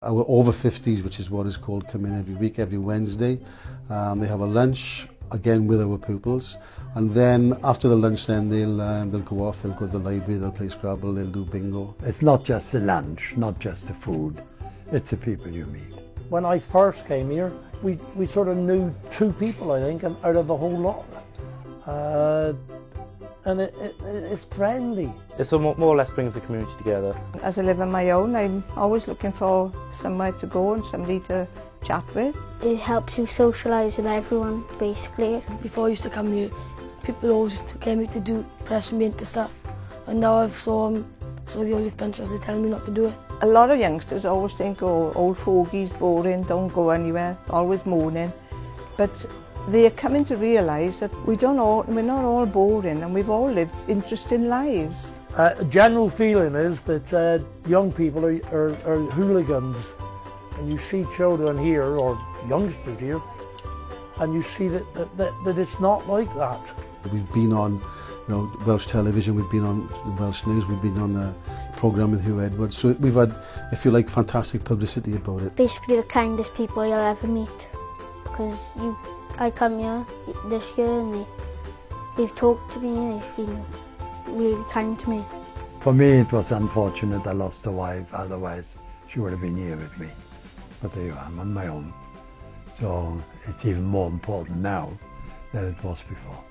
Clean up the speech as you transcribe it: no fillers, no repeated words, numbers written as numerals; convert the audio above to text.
Our over 50s, which is what is called, come in every week, every Wednesday. They have a lunch, again with our pupils, and then after the lunch then they'll go off, they'll go to the library, they'll play Scrabble, they'll do bingo. It's not just the lunch, not just the food, it's the people you meet. When I first came here, we sort of knew two people, I think, out of the whole lot. And it's friendly. It more or less brings the community together. As I live on my own, I'm always looking for somewhere to go and somebody to chat with. It helps you socialise with everyone, basically. Before I used to come here, people always used to get me to do pressure me into stuff. And now I've saw the old Spencers, they're telling me not to do it. A lot of youngsters always think, oh, old fogies, boring, don't go anywhere, always moaning. But they're coming to realise that we're not all boring and we've all lived interesting lives. General feeling is that young people are hooligans, and you see children here, or youngsters here, and you see that it's not like that. We've been on Welsh television, we've been on the Welsh News, we've been on the programme with Hugh Edwards, so we've had, if you like, fantastic publicity about it. Basically the kindest people you'll ever meet, because I come here this year and they've talked to me, they've been really kind to me. For me it was unfortunate I lost a wife, otherwise she would have been here with me. But there you are, I'm on my own. So it's even more important now than it was before.